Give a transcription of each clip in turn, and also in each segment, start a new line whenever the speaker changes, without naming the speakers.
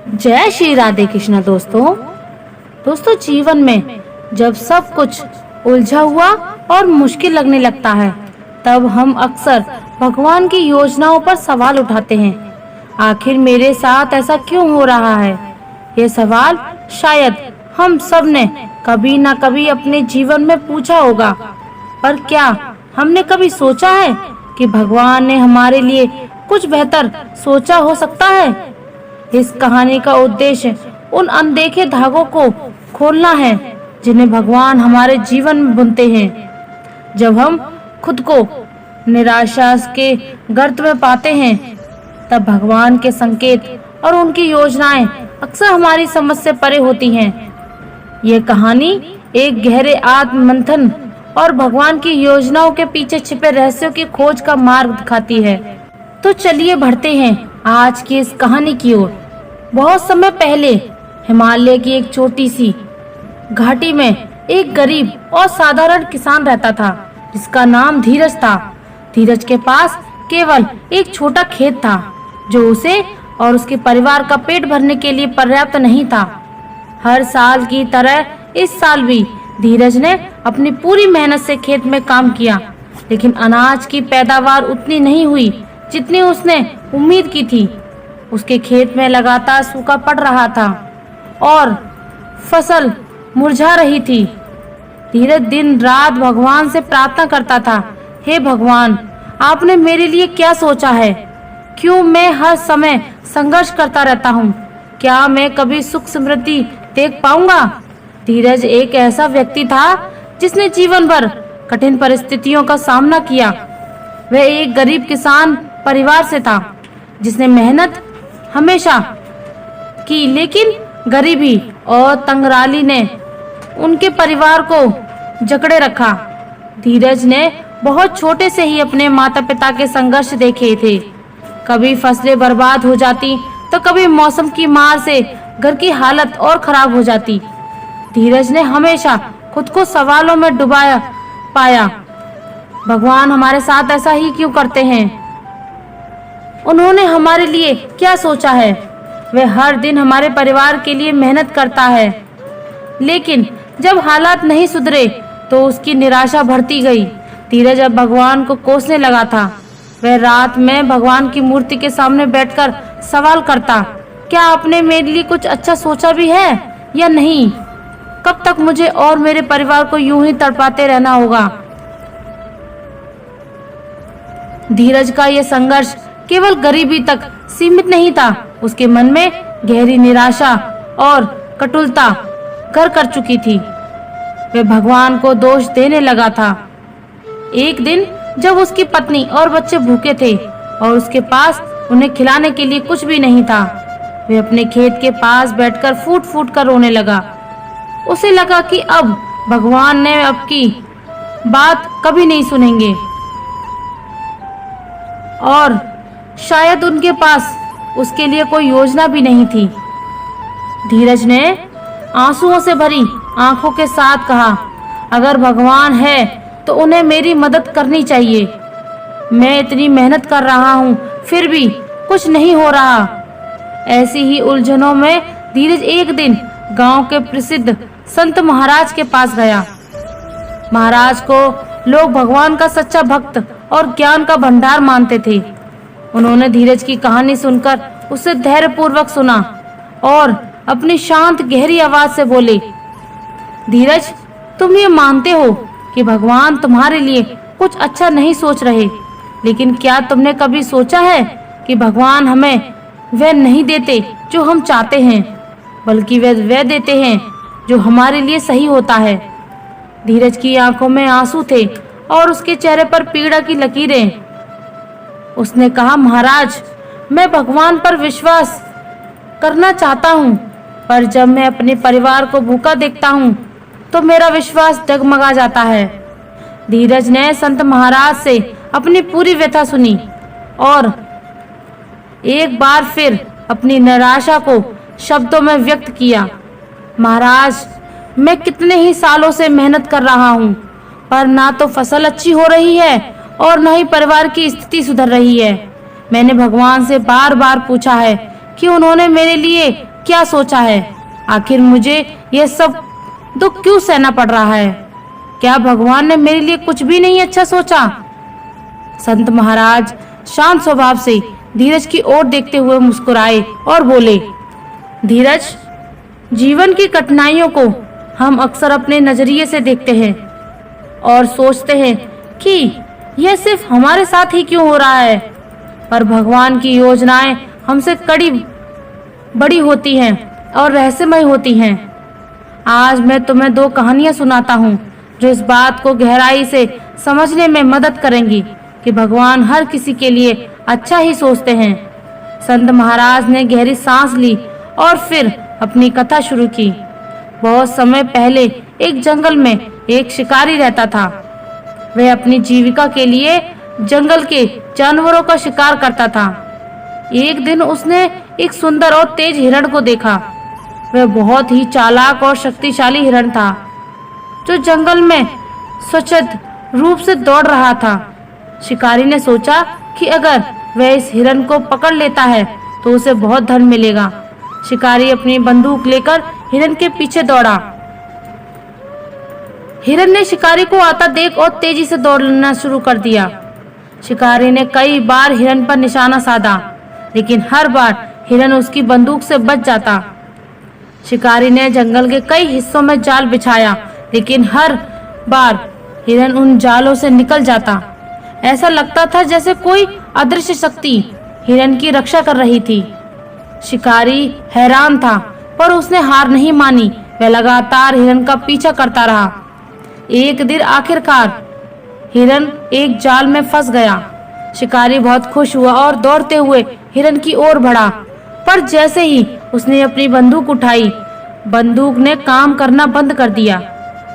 जय श्री राधे कृष्ण। दोस्तों जीवन में जब सब कुछ उलझा हुआ और मुश्किल लगने लगता है, तब हम अक्सर भगवान की योजनाओं पर सवाल उठाते हैं। आखिर मेरे साथ ऐसा क्यों हो रहा है? ये सवाल शायद हम सब ने कभी ना कभी अपने जीवन में पूछा होगा, पर क्या हमने कभी सोचा है कि भगवान ने हमारे लिए कुछ बेहतर सोचा हो सकता है? इस कहानी का उद्देश्य उन अनदेखे धागों को खोलना है जिन्हें भगवान हमारे जीवन में बुनते हैं। जब हम खुद को निराशा के गर्त में पाते हैं, तब भगवान के संकेत और उनकी योजनाएं अक्सर हमारी समझ से परे होती हैं। ये कहानी एक गहरे आत्म मंथन और भगवान की योजनाओं के पीछे छिपे रहस्यों की खोज का मार्ग दिखाती है। तो चलिए बढ़ते हैं आज की इस कहानी की ओर। बहुत समय पहले हिमालय की एक छोटी सी घाटी में एक गरीब और साधारण किसान रहता था, जिसका नाम धीरज था। धीरज के पास केवल एक छोटा खेत था, जो उसे और उसके परिवार का पेट भरने के लिए पर्याप्त नहीं था। हर साल की तरह इस साल भी धीरज ने अपनी पूरी मेहनत से खेत में काम किया, लेकिन अनाज की पैदावार उतनी नहीं हुई जितनी उसने उम्मीद की थी। उसके खेत में लगातार सूखा पड़ रहा था और फसल मुरझा रही थी। धीरज दिन रात भगवान से प्रार्थना करता था, हे भगवान, आपने मेरे लिए क्या सोचा है? क्यों मैं हर समय संघर्ष करता रहता हूँ? क्या मैं कभी सुख समृद्धि देख पाऊंगा? धीरज एक ऐसा व्यक्ति था जिसने जीवन भर कठिन परिस्थितियों का सामना किया। वह एक गरीब किसान परिवार से था, जिसने मेहनत हमेशा की, लेकिन गरीबी और तंगराली ने उनके परिवार को जकड़े रखा। धीरज ने बहुत छोटे से ही अपने माता पिता के संघर्ष देखे थे। कभी फसलें बर्बाद हो जाती, तो कभी मौसम की मार से घर की हालत और खराब हो जाती। धीरज ने हमेशा खुद को सवालों में डुबाया पाया, भगवान हमारे साथ ऐसा ही क्यों करते हैं? उन्होंने हमारे लिए क्या सोचा है? वह हर दिन हमारे परिवार के लिए मेहनत करता है, लेकिन जब हालात नहीं सुधरे तो उसकी निराशा बढ़ती गई। धीरज अब भगवान को कोसने लगा था। वह रात में भगवान की मूर्ति के सामने बैठकर सवाल करता, क्या आपने मेरे लिए कुछ अच्छा सोचा भी है या नहीं? कब तक मुझे और मेरे परिवार को यूं ही तड़पाते रहना होगा? धीरज का यह संघर्ष केवल गरीबी तक सीमित नहीं था। उसके मन में गहरी निराशा और कटुलता घर कर चुकी थी। वह भगवान को दोष देने लगा था। एक दिन जब उसकी पत्नी और बच्चे भूखे थे और उसके पास उन्हें खिलाने के लिए कुछ भी नहीं था, वह अपने खेत के पास बैठकर फूट फूट कर रोने लगा। उसे लगा कि अब भगवान ने अब की बात कभी नहीं सुनेंगे और शायद उनके पास उसके लिए कोई योजना भी नहीं थी। धीरज ने आंसुओं से भरी आंखों के साथ कहा, अगर भगवान है तो उन्हें मेरी मदद करनी चाहिए। मैं इतनी मेहनत कर रहा हूँ, फिर भी कुछ नहीं हो रहा। ऐसी ही उलझनों में धीरज एक दिन गांव के प्रसिद्ध संत महाराज के पास गया। महाराज को लोग भगवान का सच्चा भक्त और ज्ञान का भंडार मानते थे। उन्होंने धीरज की कहानी सुनकर उसे धैर्यपूर्वक सुना और अपनी शांत गहरी आवाज से बोले, धीरज, तुम ये मानते हो कि भगवान तुम्हारे लिए कुछ अच्छा नहीं सोच रहे, लेकिन क्या तुमने कभी सोचा है कि भगवान हमें वह नहीं देते जो हम चाहते हैं, बल्कि वह देते हैं जो हमारे लिए सही होता है? धीरज की आंखों में आंसू थे और उसके चेहरे पर पीड़ा की लकीरें। उसने कहा, महाराज, मैं भगवान पर विश्वास करना चाहता हूँ, पर जब मैं अपने परिवार को भूखा देखता हूँ तो मेरा विश्वास डगमगा जाता है। धीरज ने संत महाराज से अपनी पूरी व्यथा सुनी और एक बार फिर अपनी निराशा को शब्दों में व्यक्त किया। महाराज, मैं कितने ही सालों से मेहनत कर रहा हूँ, पर ना तो फसल अच्छी हो रही है और न ही परिवार की स्थिति सुधर रही है। मैंने भगवान से बार बार पूछा है कि उन्होंने मेरे लिए क्या सोचा है? आखिर मुझे यह सब दुख क्यों सहना पड़ रहा है? क्या भगवान ने मेरे लिए कुछ भी नहीं अच्छा सोचा? संत महाराज शांत स्वभाव से धीरज की ओर देखते हुए मुस्कुराए और बोले, धीरज, जीवन की कठिनाइयों को हम अक्सर अपने नजरिए से देखते हैं और सोचते हैं कि यह सिर्फ हमारे साथ ही क्यों हो रहा है, पर भगवान की योजनाएं हमसे कड़ी बड़ी होती हैं और रहस्यमय होती हैं। आज मैं तुम्हें 2 कहानियां सुनाता हूँ जो इस बात को गहराई से समझने में मदद करेंगी कि भगवान हर किसी के लिए अच्छा ही सोचते हैं। संत महाराज ने गहरी सांस ली और फिर अपनी कथा शुरू की। बहुत समय पहले एक जंगल में एक शिकारी रहता था। वह अपनी जीविका के लिए जंगल के जानवरों का शिकार करता था। एक दिन उसने एक सुंदर और तेज हिरण को देखा। वह बहुत ही चालाक और शक्तिशाली हिरण था जो जंगल में स्वच्छंद रूप से दौड़ रहा था। शिकारी ने सोचा कि अगर वह इस हिरण को पकड़ लेता है तो उसे बहुत धन मिलेगा। शिकारी अपनी बंदूक लेकर हिरण के पीछे दौड़ा। हिरण ने शिकारी को आता देख और तेजी से दौड़ना शुरू कर दिया। शिकारी ने कई बार हिरण पर निशाना साधा, लेकिन हर बार हिरण उसकी बंदूक से बच जाता। शिकारी ने जंगल के कई हिस्सों में जाल बिछाया, लेकिन हर बार हिरण उन जालों से निकल जाता। ऐसा लगता था जैसे कोई अदृश्य शक्ति हिरण की रक्षा कर रही थी। शिकारी हैरान था, पर उसने हार नहीं मानी। वह लगातार हिरण का पीछा करता रहा। एक दिन आखिरकार हिरण एक जाल में फंस गया। शिकारी बहुत खुश हुआ और दौड़ते हुए हिरण की ओर बढ़ा, पर जैसे ही उसने अपनी बंदूक उठाई, बंदूक ने काम करना बंद कर दिया।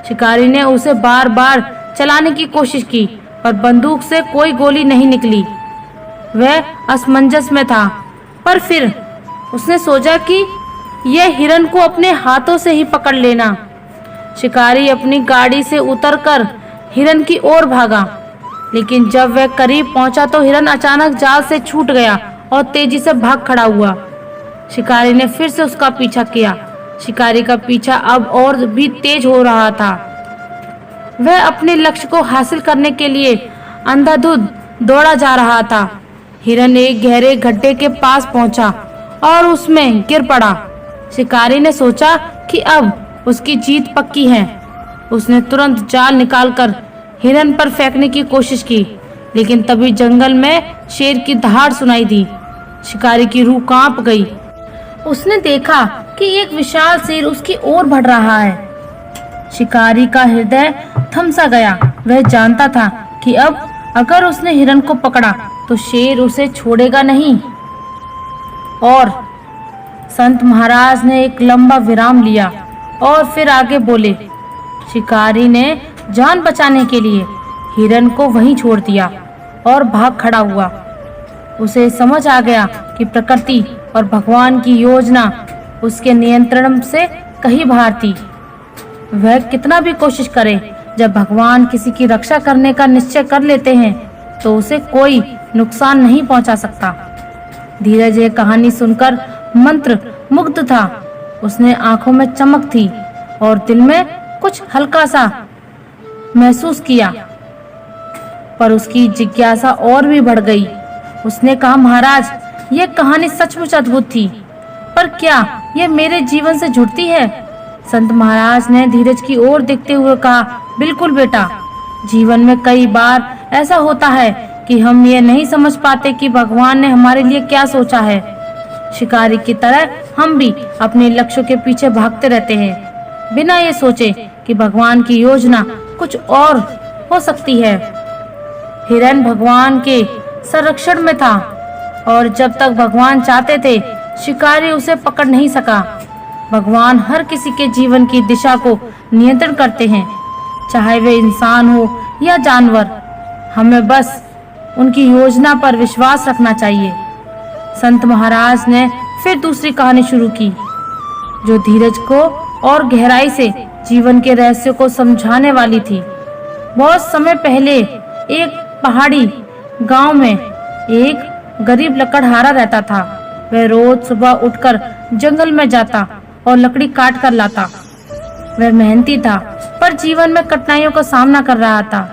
शिकारी ने उसे बार बार चलाने की कोशिश की, पर बंदूक से कोई गोली नहीं निकली। वह असमंजस में था, पर फिर उसने सोचा कि यह हिरण को अपने हाथों से ही पकड़ लेना। शिकारी अपनी गाड़ी से उतरकर हिरण की ओर भागा, लेकिन जब वह करीब पहुंचा तो हिरण अचानक जाल से छूट गया और तेजी से भाग खड़ा हुआ। शिकारी ने फिर से उसका पीछा किया। शिकारी का पीछा अब और भी तेज हो रहा था। वह अपने लक्ष्य को हासिल करने के लिए अंधाधुंध दौड़ा जा रहा था। हिरण एक गहरे गड्ढे के पास पहुंचा और उसमें गिर पड़ा। शिकारी ने सोचा कि अब उसकी जीत पक्की है। उसने तुरंत जाल निकालकर हिरण पर फेंकने की कोशिश की, लेकिन तभी जंगल में शेर की दहाड़ सुनाई दी। शिकारी की रूह कांप गई। उसने देखा कि एक विशाल शेर उसकी ओर बढ़ रहा है। शिकारी का हृदय थम सा गया। वह जानता था कि अब अगर उसने हिरण को पकड़ा तो शेर उसे छोड़ेगा नहीं। और संत महाराज ने एक लंबा विराम लिया और फिर आगे बोले। शिकारी ने जान बचाने के लिए हिरण को वहीं छोड़ दिया और भाग खड़ा हुआ। उसे समझ आ गया कि प्रकृति और भगवान की योजना उसके नियंत्रण से कहीं बाहर थी। वह कितना भी कोशिश करे, जब भगवान किसी की रक्षा करने का निश्चय कर लेते हैं तो उसे कोई नुकसान नहीं पहुंचा सकता। धीरज ये कहानी सुनकर मंत्र मुग्ध था। उसने आंखों में चमक थी और दिल में कुछ हल्का सा महसूस किया, पर उसकी जिज्ञासा और भी बढ़ गई। उसने कहा, महाराज, यह कहानी सचमुच अद्भुत थी, पर क्या यह मेरे जीवन से जुड़ती है? संत महाराज ने धीरज की ओर देखते हुए कहा, बिल्कुल बेटा। जीवन में कई बार ऐसा होता है कि हम ये नहीं समझ पाते कि भगवान ने हमारे लिए क्या सोचा है। शिकारी की तरह हम भी अपने लक्ष्यों के पीछे भागते रहते हैं, बिना ये सोचे कि भगवान की योजना कुछ और हो सकती है। हिरण भगवान के संरक्षण में था और जब तक भगवान चाहते थे, शिकारी उसे पकड़ नहीं सका। भगवान हर किसी के जीवन की दिशा को नियंत्रण करते हैं, चाहे वे इंसान हो या जानवर। हमें बस उनकी योजना पर विश्वास रखना चाहिए। संत महाराज ने फिर दूसरी कहानी शुरू की, जो धीरज को और गहराई से जीवन के रहस्य को समझाने वाली थी। बहुत समय पहले एक पहाड़ी गांव में एक गरीब लकड़हारा रहता था। वह रोज सुबह उठकर जंगल में जाता और लकड़ी काट कर लाता। वह मेहनती था, पर जीवन में कठिनाइयों का सामना कर रहा था।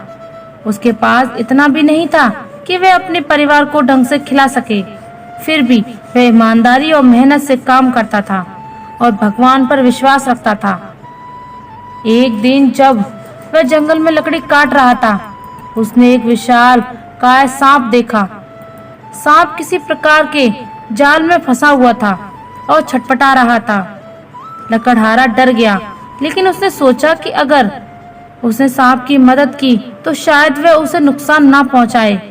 उसके पास इतना भी नहीं था कि वह अपने परिवार को ढंग से खिला सके। फिर भी वह ईमानदारी और मेहनत से काम करता था और भगवान पर विश्वास रखता था। एक दिन जब वह जंगल में लकड़ी काट रहा था, उसने एक विशाल काय सांप देखा। सांप किसी प्रकार के जाल में फंसा हुआ था और छटपटा रहा था। लकड़हारा डर गया, लेकिन उसने सोचा कि अगर उसने सांप की मदद की तो शायद वह उसे नुकसान ना पहुंचाए।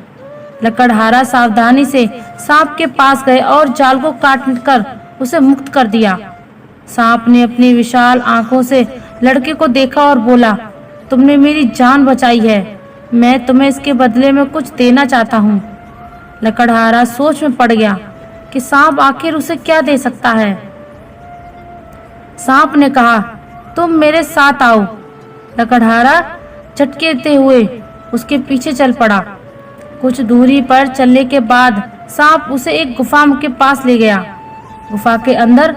लकड़हारा सावधानी से सांप के पास गए और जाल को काटकर उसे मुक्त कर दिया। सांप ने अपनी विशाल आंखों से लड़के को देखा और बोला, तुमने मेरी जान बचाई है, मैं तुम्हें इसके बदले में कुछ देना चाहता हूँ। लकड़हारा सोच में पड़ गया कि सांप आखिर उसे क्या दे सकता है। सांप ने कहा, तुम मेरे साथ आओ। लकड़हारा झटकेते हुए उसके पीछे चल पड़ा। कुछ दूरी पर चलने के बाद सांप उसे एक गुफा के पास ले गया। गुफा के अंदर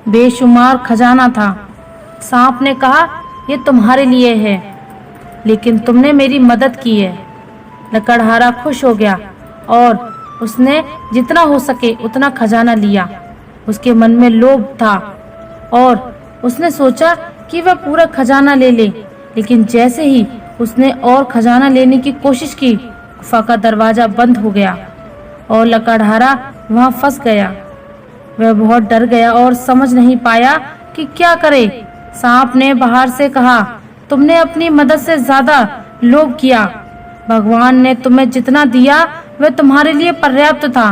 बेशुमार खजाना था। सांप ने कहा, ये तुम्हारे लिए है, लेकिन तुमने मेरी मदद की है। लकड़हारा खुश हो गया और उसने जितना हो सके उतना खजाना लिया। उसके मन में लोभ था और उसने सोचा कि वह पूरा खजाना ले ले, लेकिन जैसे ही उसने और खजाना लेने की कोशिश की, गुफा का दरवाजा बंद हो गया और लकड़हारा वहां फंस गया। वह बहुत डर गया और समझ नहीं पाया कि क्या करे। सांप ने बाहर से कहा, तुमने अपनी मदद से ज्यादा लोभ किया। भगवान ने तुम्हें जितना दिया वह तुम्हारे लिए पर्याप्त था,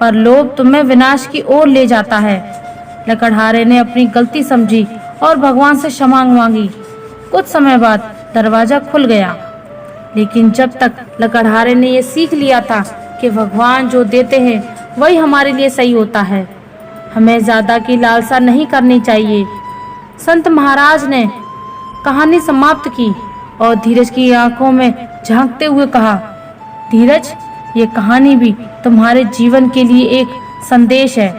पर लोभ तुम्हें विनाश की ओर ले जाता है। लकड़हारे ने अपनी गलती समझी और भगवान से क्षमा मांगी। कुछ समय बाद दरवाजा खुल गया, लेकिन जब तक लकड़हारे ने यह सीख लिया था कि भगवान जो देते हैं वही हमारे लिए सही होता है, हमें ज्यादा की लालसा नहीं करनी चाहिए। संत महाराज ने कहानी समाप्त की और धीरज की आंखों में झांकते हुए कहा, धीरज, ये कहानी भी तुम्हारे जीवन के लिए एक संदेश है।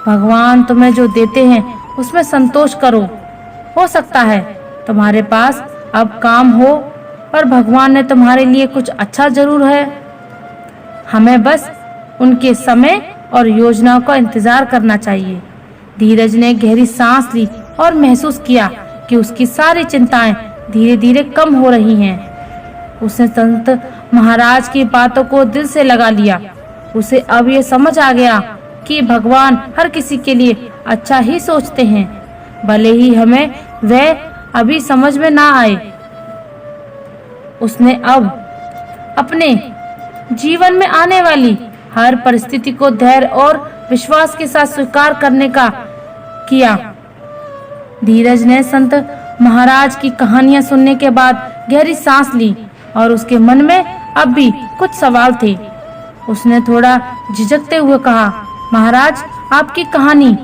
भगवान तुम्हें जो देते हैं उसमें संतोष करो। हो सकता है तुम्हारे पास अब काम हो, पर भगवान ने तुम्हारे लिए कुछ अच्छा जरूर है। हमें बस उनके समय और योजनाओं का इंतजार करना चाहिए। धीरज ने गहरी सांस ली और महसूस किया कि उसकी सारी चिंताएं धीरे धीरे कम हो रही हैं। उसने संत महाराज की बातों को दिल से लगा लिया। उसे अब ये समझ आ गया कि भगवान हर किसी के लिए अच्छा ही सोचते हैं, भले ही हमें वह अभी समझ में ना आए। उसने अब अपने जीवन में आने वाली हर परिस्थिति को धैर्य और विश्वास के साथ स्वीकार करने का किया। धीरज ने संत महाराज की कहानियां सुनने के बाद गहरी सांस ली और उसके मन में अब भी कुछ सवाल थे। उसने थोड़ा झिझकते हुए कहा, महाराज, आपकी कहानी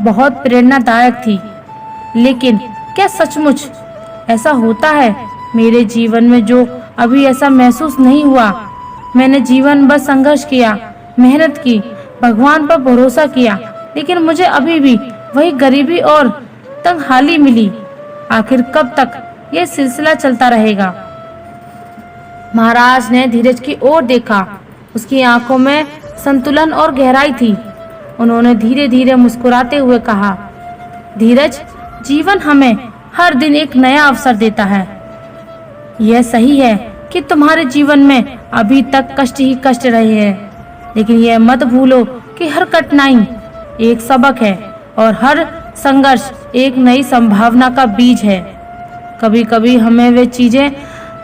बहुत प्रेरणादायक थी, लेकिन क्या सचमुच ऐसा होता है? मेरे जीवन में जो अभी ऐसा महसूस नहीं हुआ। मैंने जीवन भर संघर्ष किया, मेहनत की, भगवान पर भरोसा किया, लेकिन मुझे अभी भी वही गरीबी और तंगहाली मिली। आखिर कब तक ये सिलसिला चलता रहेगा? महाराज ने धीरज की ओर देखा। उसकी आंखों में संतुलन और गहराई थी। उन्होंने धीरे धीरे मुस्कुराते हुए कहा, धीरज, जीवन हमें हर दिन एक नया अवसर देता है। यह सही है कि तुम्हारे जीवन में अभी तक कष्ट ही कष्ट रहे हैं, लेकिन यह मत भूलो कि हर कठिनाई एक सबक है और हर संघर्ष एक नई संभावना का बीज है। कभी कभी हमें वे चीजें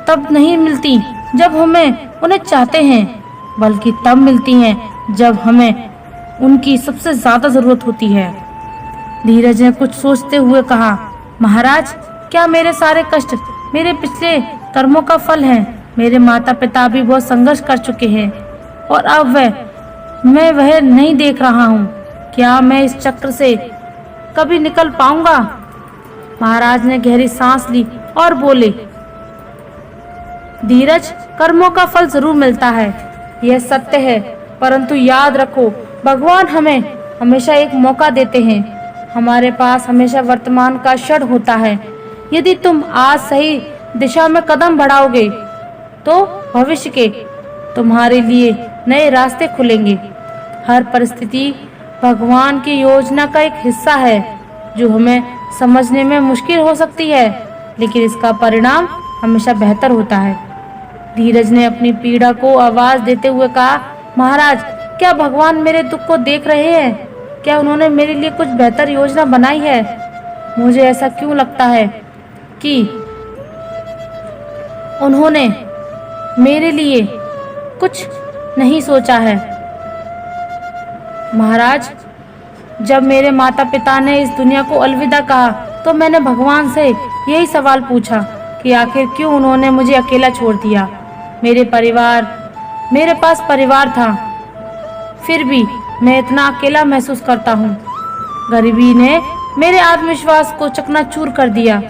तब नहीं मिलती जब हमें उन्हें चाहते हैं, बल्कि तब मिलती हैं जब हमें उनकी सबसे ज्यादा जरूरत होती है। धीरज ने कुछ सोचते हुए कहा, महाराज, क्या मेरे सारे कष्ट मेरे पिछले कर्मों का फल है? मेरे माता पिता भी बहुत संघर्ष कर चुके हैं और अब मैं वह नहीं देख रहा हूँ। क्या मैं इस चक्र से कभी निकल पाऊंगा? महाराज ने गहरी सांस ली और बोले, धीरज, कर्मों का फल जरूर मिलता है, यह सत्य है, परंतु याद रखो, भगवान हमें हमेशा एक मौका देते हैं। हमारे पास हमेशा वर्तमान का क्षण होता है। यदि तुम आज सही दिशा में कदम बढ़ाओगे तो भविष्य के तुम्हारे लिए नए रास्ते खुलेंगे। हर परिस्थिति भगवान की योजना का एक हिस्सा है जो हमें समझने में मुश्किल हो सकती है, लेकिन इसका परिणाम हमेशा बेहतर होता है। धीरज ने अपनी पीड़ा को आवाज देते हुए कहा, महाराज, क्या भगवान मेरे दुख को देख रहे हैं? क्या उन्होंने मेरे लिए कुछ बेहतर योजना बनाई है? मुझे ऐसा क्यों लगता है कि उन्होंने मेरे लिए कुछ नहीं सोचा है। महाराज, जब मेरे माता पिता ने इस दुनिया को अलविदा कहा तो मैंने भगवान से यही सवाल पूछा कि आखिर क्यों उन्होंने मुझे अकेला छोड़ दिया। मेरे पास परिवार था, फिर भी मैं इतना अकेला महसूस करता हूँ। गरीबी ने मेरे आत्मविश्वास को चकनाचूर कर दिया।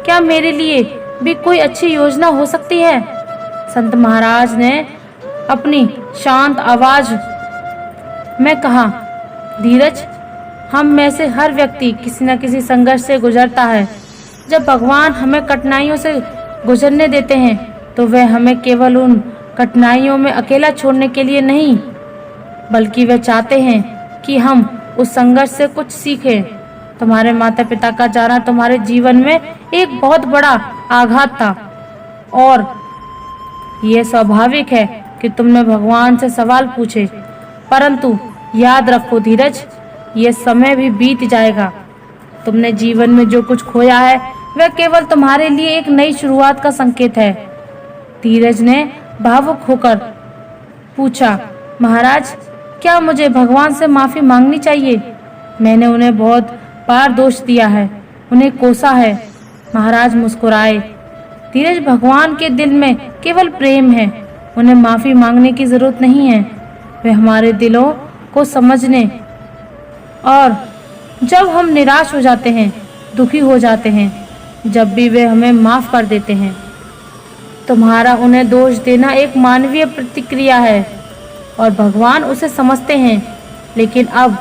क्या मेरे लिए भी कोई अच्छी योजना हो सकती है? संत महाराज ने अपनी शांत आवाज में कहा, धीरज, हम में से हर व्यक्ति किसी न किसी संघर्ष से गुजरता है। जब भगवान हमें कठिनाइयों से गुजरने देते हैं तो वे हमें केवल उन कठिनाइयों में अकेला छोड़ने के लिए नहीं, बल्कि वे चाहते हैं कि हम उस संघर्ष से कुछ सीखें। तुम्हारे माता पिता का जाना तुम्हारे जीवन में एक बहुत बड़ा आघात था और यह स्वाभाविक है कि तुमने भगवान से सवाल पूछे, परंतु याद रखो धीरज, ये समय भी बीत जाएगा। तुमने जीवन में जो कुछ खोया है वह केवल तुम्हारे लिए एक नई शुरुआत का संकेत है। धीरज ने भावुक होकर पूछा, महाराज, क्या मुझे भगवान से माफी मांगनी चाहिए? मैंने उन्हें बहुत बार दोष दिया है, उन्हें कोसा है। महाराज मुस्कुराए। धीरज, भगवान के दिल में केवल प्रेम है, उन्हें माफी मांगने की जरूरत नहीं है। वे हमारे दिलों को समझने और जब हम निराश हो जाते हैं, दुखी हो जाते हैं, जब भी वे हमें माफ कर देते हैं। तुम्हारा उन्हें दोष देना एक मानवीय प्रतिक्रिया है और भगवान उसे समझते हैं। लेकिन अब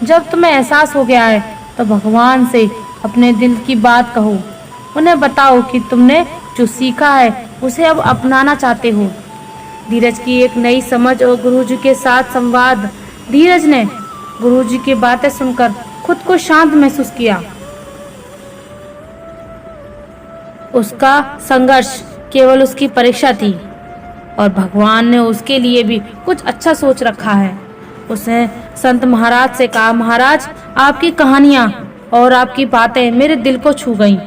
जब तुम्हें एहसास हो गया है तो भगवान से अपने दिल की बात कहो। उन्हें बताओ कि तुमने जो सीखा है उसे अब अपनाना चाहते हो। धीरज की एक नई समझ और गुरुजी के साथ संवाद। धीरज ने गुरुजी की बातें सुनकर खुद को शांत महसूस किया। उसका संघर्ष केवल उसकी परीक्षा थी और भगवान ने उसके लिए भी कुछ अच्छा सोच रखा है। उसने संत महाराज से कहा, महाराज, आपकी कहानियाँ और आपकी बातें मेरे दिल को छू गईं।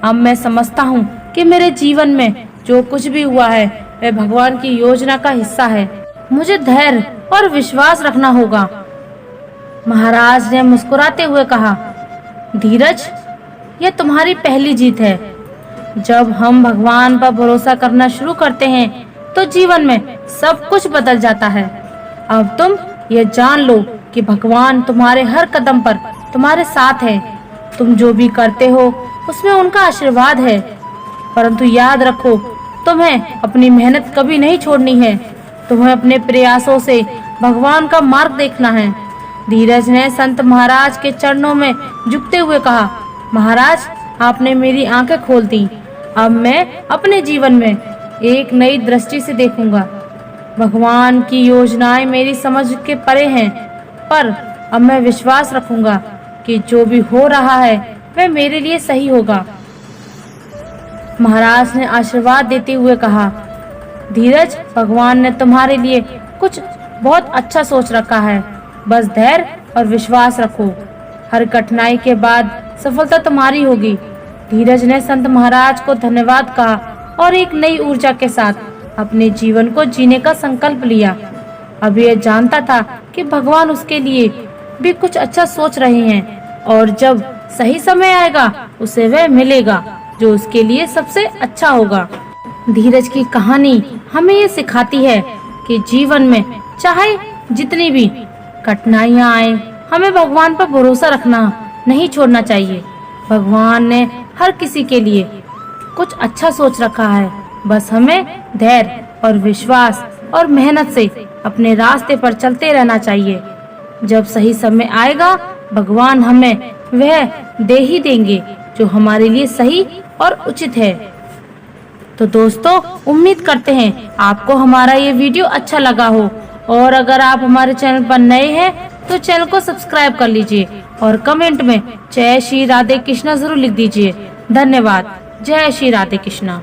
अब मैं समझता हूँ कि मेरे जीवन में जो कुछ भी हुआ है वह भगवान की योजना का हिस्सा है। मुझे धैर्य और विश्वास रखना होगा। महाराज ने मुस्कुराते हुए कहा, धीरज, यह तुम्हारी पहली जीत है। जब हम भगवान पर भरोसा करना शुरू करते हैं तो जीवन में सब कुछ बदल जाता है। अब तुम ये जान लो कि भगवान तुम्हारे हर कदम पर तुम्हारे साथ है। तुम जो भी करते हो उसमें उनका आशीर्वाद है। परंतु याद रखो, तुम्हें अपनी मेहनत कभी नहीं छोड़नी है। तुम्हें अपने प्रयासों से भगवान का मार्ग देखना है। धीरज ने संत महाराज के चरणों में झुकते हुए कहा, महाराज, आपने मेरी आंखें खोल दी। अब मैं अपने जीवन में एक नई दृष्टि से देखूंगा। भगवान की योजनाएं मेरी समझ के परे हैं, पर अब मैं विश्वास रखूंगा कि जो भी हो रहा है वह मेरे लिए सही होगा। महाराज ने आशीर्वाद देते हुए कहा, धीरज, भगवान ने तुम्हारे लिए कुछ बहुत अच्छा सोच रखा है। बस धैर्य और विश्वास रखो। हर कठिनाई के बाद सफलता तुम्हारी होगी। धीरज ने संत महाराज को धन्यवाद कहा और एक नई ऊर्जा के साथ अपने जीवन को जीने का संकल्प लिया। अब यह जानता था कि भगवान उसके लिए भी कुछ अच्छा सोच रहे हैं और जब सही समय आएगा उसे वह मिलेगा जो उसके लिए सबसे अच्छा होगा। धीरज की कहानी हमें ये सिखाती है कि जीवन में चाहे जितनी भी कठिनाइयां आए, हमें भगवान पर भरोसा रखना नहीं छोड़ना चाहिए। भगवान ने हर किसी के लिए कुछ अच्छा सोच रखा है। बस हमें धैर्य और विश्वास और मेहनत से अपने रास्ते पर चलते रहना चाहिए। जब सही समय आएगा भगवान हमें वह दे ही देंगे जो हमारे लिए सही और उचित है। तो दोस्तों, उम्मीद करते हैं आपको हमारा ये वीडियो अच्छा लगा हो, और अगर आप हमारे चैनल पर नए हैं तो चैनल को सब्सक्राइब कर लीजिए और कमेंट में जय श्री राधे कृष्णा जरूर लिख दीजिए। धन्यवाद। जय श्री राधे कृष्णा।